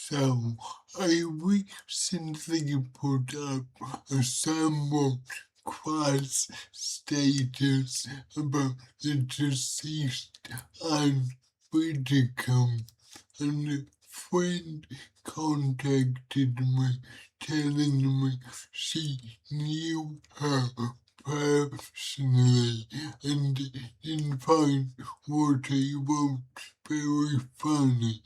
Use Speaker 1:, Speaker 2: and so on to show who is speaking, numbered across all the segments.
Speaker 1: So, I recently put up a somewhat cross status about the deceased Ann Widdecombe, and a friend contacted me telling me she knew her personally and didn't find what I wrote very funny.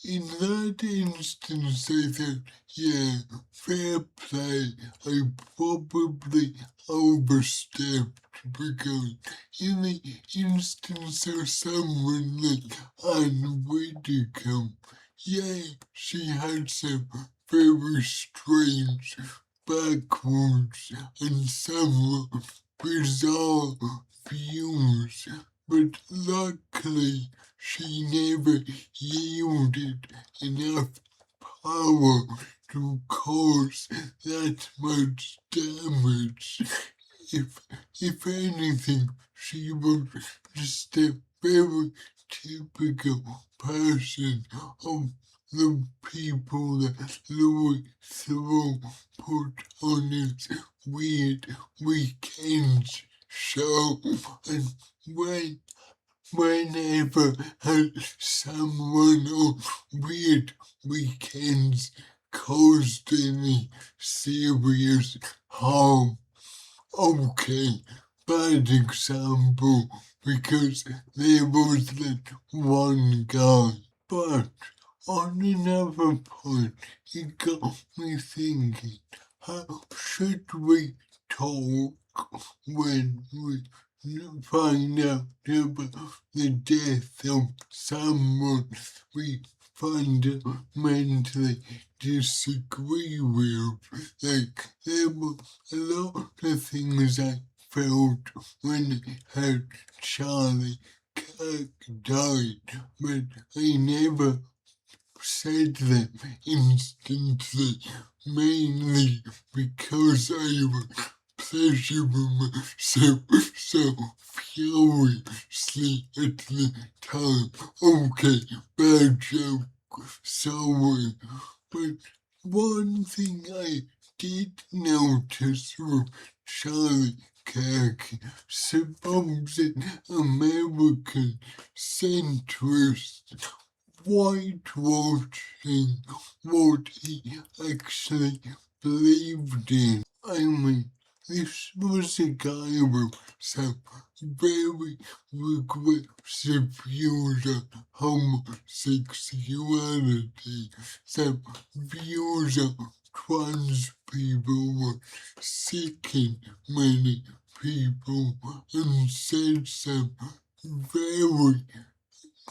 Speaker 1: In that instance, I thought, yeah, fair play. I probably overstepped because in the instance of someone like Ann Widdecombe, yeah, she had some very strange backwards and somewhat bizarre views, but luckily she never yielded enough power to cause that much damage. If if anything, she was just a very typical person of the people that Louis Theroux put on his weird weekends show. And whenever someone on weird weekends caused any serious harm. Okay, bad example because there was that one guy. But on another point, it got me thinking, how should we talk when we find out about the death of someone we fundamentally disagree with? Like, there were a lot of things I felt when I heard Charlie Kirk died, but I never said them instantly, mainly because I was pleasuring myself so furiously at the time. Okay, bad joke, sorry. But one thing I did notice with Charlie Kirk, supposed American centrist, whitewashing what he actually believed in. I mean, this was a guy with some very regressive views on homosexuality, some views on trans people were sicking many people, and said some very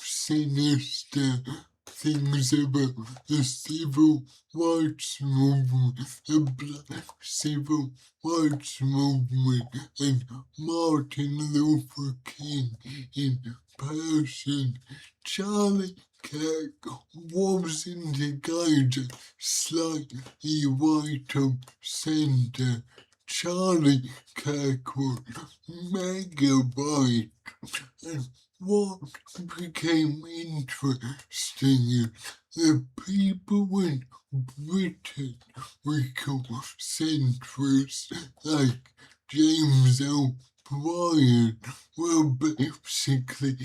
Speaker 1: sinister things about the civil rights movement, the black civil rights movement, and Martin Luther King in person. Charlie Kirk wasn't a guy just slightly right of center. Charlie Kirk was mega right. And what became interesting is the people in Britain we call centrists, like James O'Brien, were basically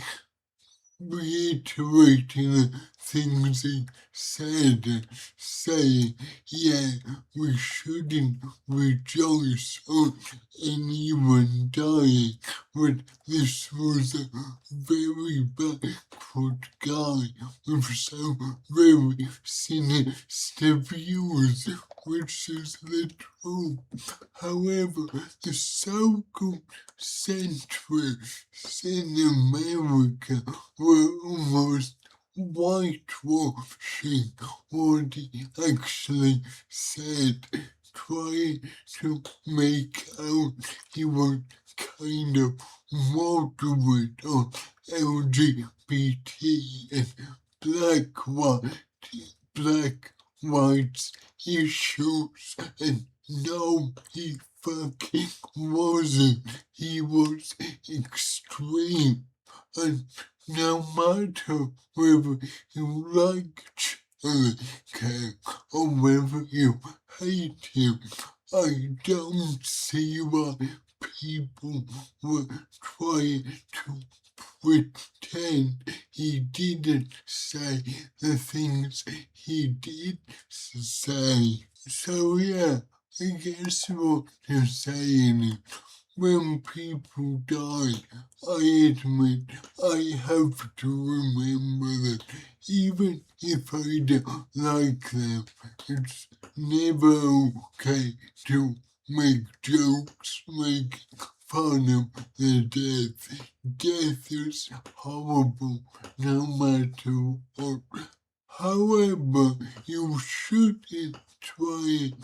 Speaker 1: reiterating the things he said and saying, yeah, we shouldn't rejoice on anyone dying, but this was a very backward guy with some very sinister views, which is the truth. However, the so-called centrists in America were almost whitewashing what he actually said, trying to make out he was kind of moderate on LGBT and black rights issues, and no, he fucking wasn't. He was extreme, and no matter whether you like care or whether you hate him. I don't see why people were trying to pretend he didn't say the things he did say. So yeah, I guess what you're saying is when people die, I admit I have to remember that even if I don't like them, it's never okay to make jokes, make fun of their death. Death is horrible no matter what. However, you shouldn't try and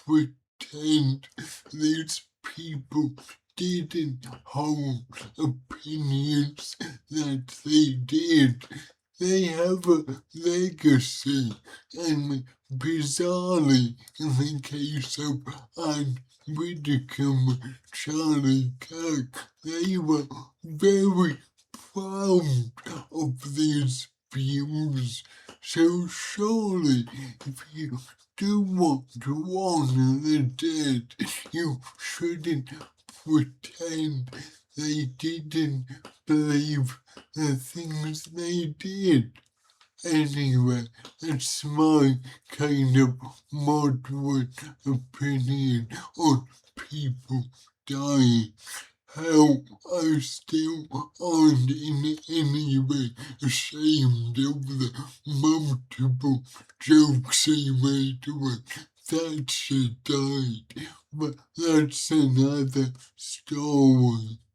Speaker 1: pretend these people didn't hold opinions that they did. They have a legacy, and bizarrely, in the case of Ann Widdecombe and Charlie Kirk, they were very proud of these views. So surely, if you do want to honor the dead, you shouldn't pretend they didn't believe the things they did. Anyway, that's my kind of moderate opinion on people dying. How I still aren't in any way ashamed of the multiple jokes he made when Thatcher died, but that's another story.